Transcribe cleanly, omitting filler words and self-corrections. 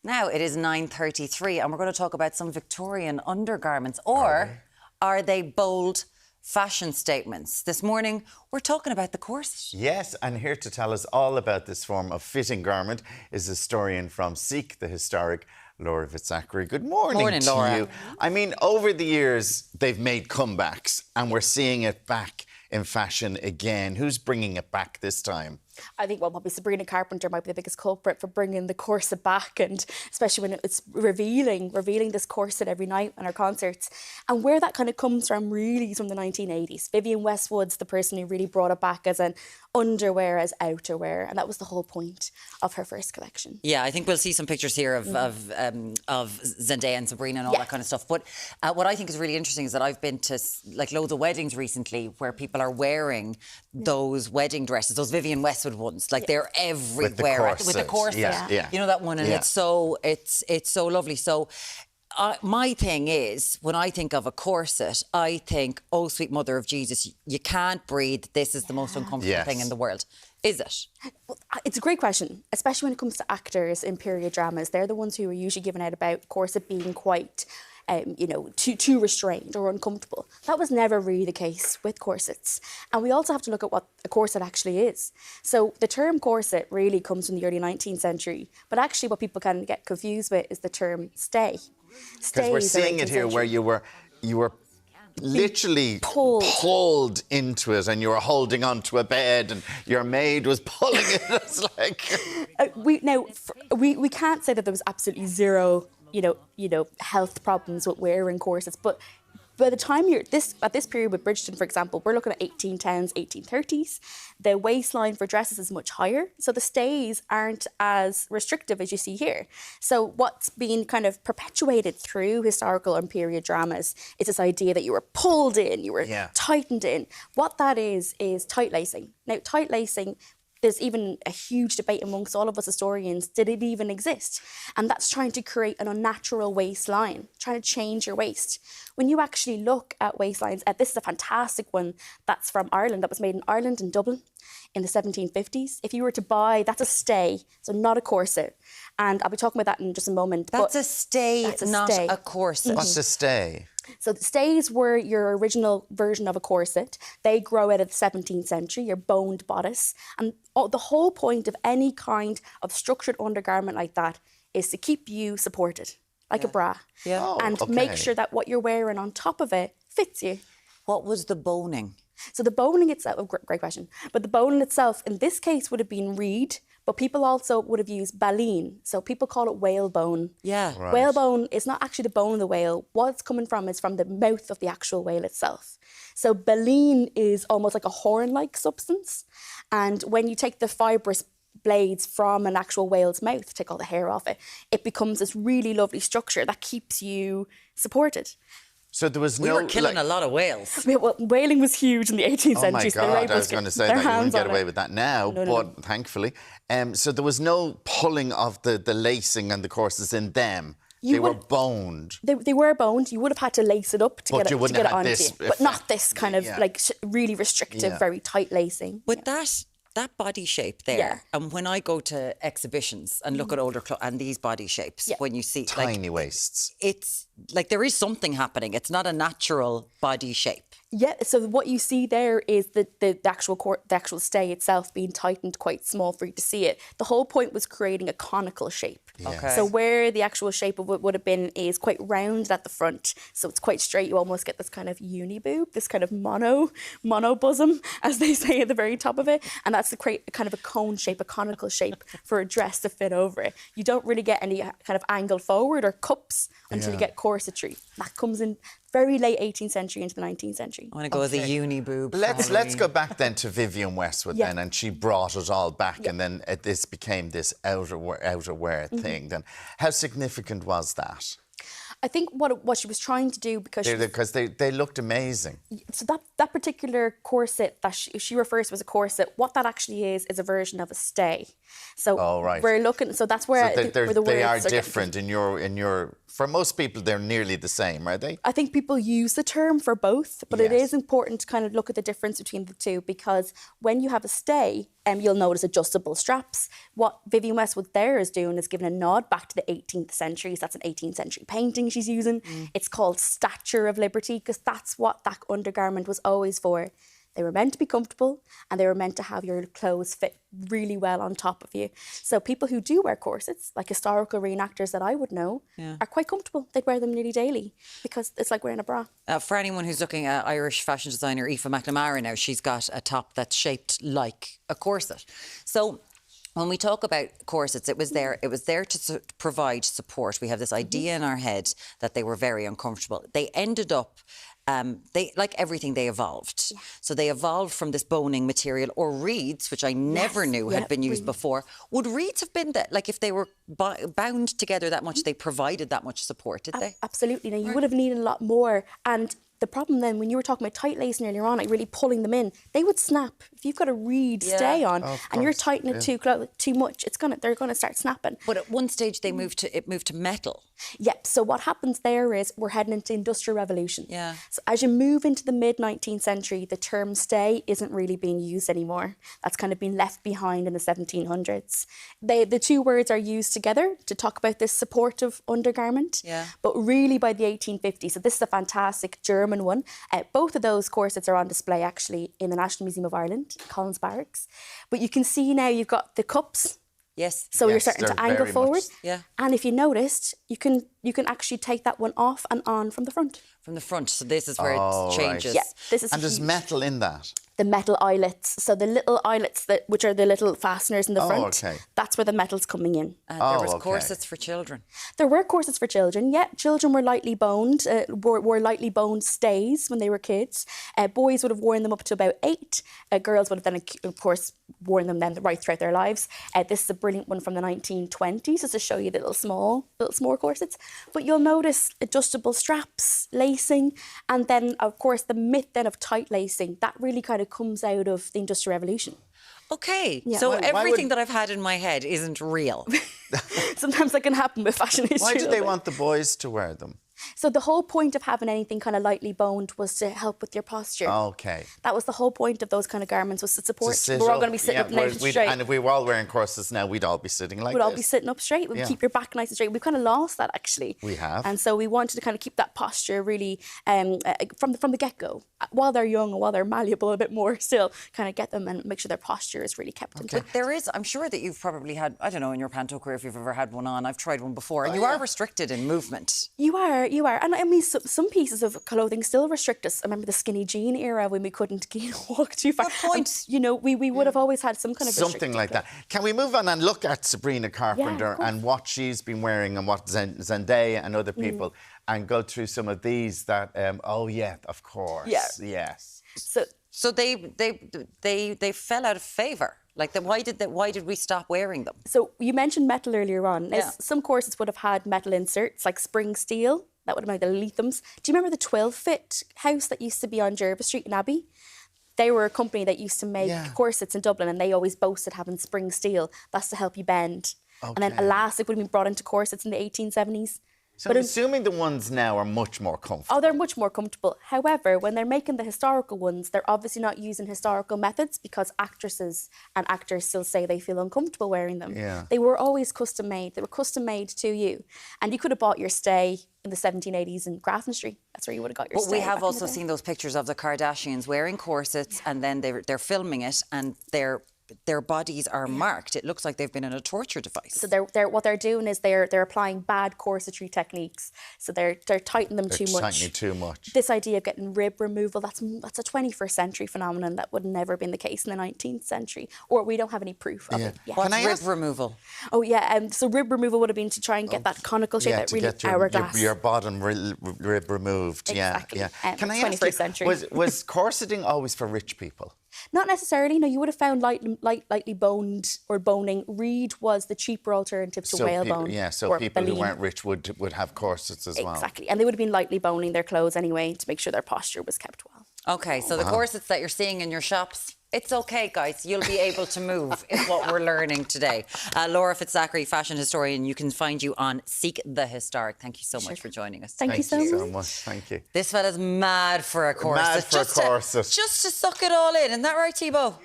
Now it is 9:33 and we're going to talk about some Victorian undergarments, or are they bold fashion statements? This morning we're talking about the corset. Yes, and here to tell us all about this form of fitting garment is historian from Seek the Historic, Laura Fitzachary. Good morning to Laura. you. I mean, over the years they've made comebacks and we're seeing it back in fashion again. Who's bringing it back this time? I think, well, probably Sabrina Carpenter might be the biggest culprit for bringing the corset back, and especially when it's revealing this corset every night in our concerts. And where that kind of comes from really is from the 1980s. Vivienne Westwood's the person who really brought it back as an underwear, as outerwear, and that was the whole point of her first collection. Yeah, I think we'll see some pictures here of Zendaya and Sabrina and all that kind of stuff. But what I think is really interesting is that I've been to like loads of weddings recently where people are wearing those wedding dresses, those Vivienne Westwood ones, like they're everywhere with the corset. Yeah. You know that one, and it's so lovely. So my thing is, when I think of a corset, I think, oh sweet mother of Jesus, you can't breathe. This is the most uncomfortable thing in the world. Is it? Well, it's a great question, especially when it comes to actors in period dramas. They're the ones who are usually given out about corset being quite too restrained or uncomfortable. That was never really the case with corsets. And we also have to look at what a corset actually is. So the term corset really comes from the early 19th century, but actually what people kind of get confused with is the term stay. Because we're seeing it here where you were literally pulled into it, and you were holding onto a bed and your maid was pulling it. It's like... we can't say that there was absolutely zero health problems with wearing corsets, but by the time at this period with Bridgerton, for example, we're looking at 1810s, 1830s. The waistline for dresses is much higher, so the stays aren't as restrictive as you see here. So what's been kind of perpetuated through historical and period dramas is this idea that you were pulled in, you were tightened in. What that is tight lacing. Now, tight lacing, there's even a huge debate amongst all of us historians, did it even exist? And that's trying to create an unnatural waistline, trying to change your waist. When you actually look at waistlines, this is a fantastic one that's from Ireland, that was made in Ireland, in Dublin, in the 1750s. If you were to buy, that's a stay, so not a corset. And I'll be talking about that in just a moment. That's a stay, not a corset. What's a stay? So the stays were your original version of a corset. They grow out of the 17th century, your boned bodice. And the whole point of any kind of structured undergarment like that is to keep you supported, like a bra. Yeah. Make sure that what you're wearing on top of it fits you. What was the boning? So the boning itself, great question, but the boning itself in this case would have been reed, but people also would have used baleen. So people call it whalebone. Yeah. Right. Whalebone is not actually the bone of the whale. What it's coming from is from the mouth of the actual whale itself. So baleen is almost like a horn-like substance. And when you take the fibrous blades from an actual whale's mouth, take all the hair off it, it becomes this really lovely structure that keeps you supported. So there was We were killing a lot of whales. Well, whaling was huge in the 18th century. Oh my God, I was going to say that you wouldn't get away with that now, No. thankfully. So there was no pulling of the lacing and the corsets in them. They were boned. They were boned. You would have had to lace it up to get it onto you. But not this kind of like really restrictive, very tight lacing. With that body shape there, and when I go to exhibitions and look at older clothes and these body shapes, when you see tiny waists, it's like there is something happening. It's not a natural body shape. Yeah, so what you see there is the actual stay itself being tightened quite small for you to see it. The whole point was creating a conical shape. Okay. So where the actual shape of it would have been is quite round at the front, so it's quite straight. You almost get this kind of uni boob, this kind of mono bosom, as they say at the very top of it, and that's to create a kind of a cone shape, a conical shape for a dress to fit over it. You don't really get any kind of angle forward or cups until you get corsetry. That comes in very late 18th century into the 19th century. I want to go as a uni boob. Let's go back then to Vivienne Westwood then, and she brought it all back, and then this became this outerwear thing. Then, how significant was that? I think what she was trying to do, because they looked amazing. So that particular corset that she refers to as a corset, what that actually is a version of a stay. So we're looking. So that's where they are different in your For most people, they're nearly the same, are they? I think people use the term for both, but it Yes. is important to kind of look at the difference between the two, because when you have a stay, you'll notice adjustable straps. What Vivienne Westwood there is doing is giving a nod back to the 18th century. So that's an 18th century painting she's using. It's called Statue of Liberty, because that's what that undergarment was always for. They were meant to be comfortable, and they were meant to have your clothes fit really well on top of you. So people who do wear corsets, like historical reenactors that I would know, are quite comfortable. They'd wear them nearly daily because it's like wearing a bra. For anyone who's looking at Irish fashion designer Aoife McNamara now, she's got a top that's shaped like a corset. So when we talk about corsets, it was there to provide support. We have this idea in our head that they were very uncomfortable. They ended up they, like everything, they evolved. So they evolved from this boning material, or reeds, which I never knew had been used before. Would reeds have been that, like if they were bound together that much, they provided that much support, did they? Absolutely. Now, you would have needed a lot more. And the problem then, when you were talking about tight lacing earlier on, like really pulling them in, they would snap. If you've got a reed stay on and you're tightening it too much, they're gonna start snapping. But at one stage they moved to metal. Yep. So what happens there is we're heading into the Industrial Revolution. Yeah. So as you move into the mid-19th century, the term stay isn't really being used anymore. That's kind of been left behind in the 1700s. The two words are used together to talk about this supportive undergarment. Yeah. But really by the 1850s, so this is a fantastic German one. Both of those corsets are on display actually in the National Museum of Ireland, Collins Barracks. But you can see now you've got the cups. Yes. So you're starting to angle forward. Yeah. And if you noticed, you can actually take that one off and on from the front. From the front. So this is where it changes. Yeah, this is And there's metal in that. the metal eyelets. So the little eyelets, which are the little fasteners in the front, that's where the metal's coming in. And there was corsets for children. There were corsets for children, yeah. Children were lightly boned, wore lightly boned stays when they were kids. Boys would have worn them up to about 8. Girls would have then, of course, worn them then right throughout their lives. This is a brilliant one from the 1920s, just to show you the little small corsets. But you'll notice adjustable straps, lacing, and then, of course, the myth then of tight lacing. That really kind of comes out of the Industrial Revolution. Okay, Yeah. so everything that I've had in my head isn't real. Sometimes that can happen with fashion history. Why do they want the boys to wear them? So the whole point of having anything kind of lightly boned was to help with your posture. Okay. That was the whole point of those kind of garments, was to support. Sit We're all up. going to be sitting up nice and straight. And if we were all wearing corsets now, we'd all be sitting like We'd this. all be sitting up straight. We'd keep your back nice and straight. We've kind of lost that, actually. We have. And so we wanted to kind of keep that posture really from the get-go. While they're young and while they're malleable a bit more still, kind of get them and make sure their posture is really kept in But there is, I'm sure that you've probably had, I don't know, in your panto career, if you've ever had one on. I've tried one before. And you are restricted in movement. You are. And I mean, some pieces of clothing still restrict us. I remember the skinny jean era when we couldn't walk too far. Good point. We would have always had some kind of something like that. Can we move on and look at Sabrina Carpenter and what she's been wearing and what Zendaya and other people, and go through some of these that? Of course. Yeah. Yes. So they fell out of favour. Like, why did we stop wearing them? So you mentioned metal earlier on. Now, Yeah. some corsets would have had metal inserts, like spring steel. That would have been the Leathams. Do you remember the 12-Fit house that used to be on Jervis Street in Abbey? They were a company that used to make corsets in Dublin, and they always boasted having spring steel. That's to help you bend. And then elastic would have been brought into corsets in the 1870s. So I'm assuming the ones now are much more comfortable. Oh, they're much more comfortable. However, when they're making the historical ones, they're obviously not using historical methods, because actresses and actors still say they feel uncomfortable wearing them. Yeah. They were always custom made. They were custom made to you. And you could have bought your stay in the 1780s in Grafton Street. That's where you would have got your stay. But we have also seen those pictures of the Kardashians wearing corsets, and then they're filming it, and their bodies are marked. It looks like they've been in a torture device. So what they're doing is they're applying bad corsetry techniques. So they're tightening them too much. Tightening too much. This idea of getting rib removal, that's a 21st century phenomenon that would never been the case in the 19th century, or we don't have any proof of it yet. What's rib removal? Oh yeah, so rib removal would have been to try and get that conical shape, that really get hourglass. your bottom rib removed. Exactly. Yeah. Can I 21st ask you, century. was corseting always for rich people? Not necessarily. No, you would have found lightly boned or boning. Reed was the cheaper alternative to whalebone. So people who weren't rich would have corsets as well. Exactly, and they would have been lightly boning their clothes anyway to make sure their posture was kept well. Okay, so the corsets that you're seeing in your shops, It's okay, guys. You'll be able to move is what we're learning today. Laura Fitzachary, fashion historian. You can find you on Seek the Historic. Thank you so much for joining us. Thank you so much. Thank you. This fella's mad for a corset. Mad for a corset. Just to suck it all in. Isn't that right, Thibaut?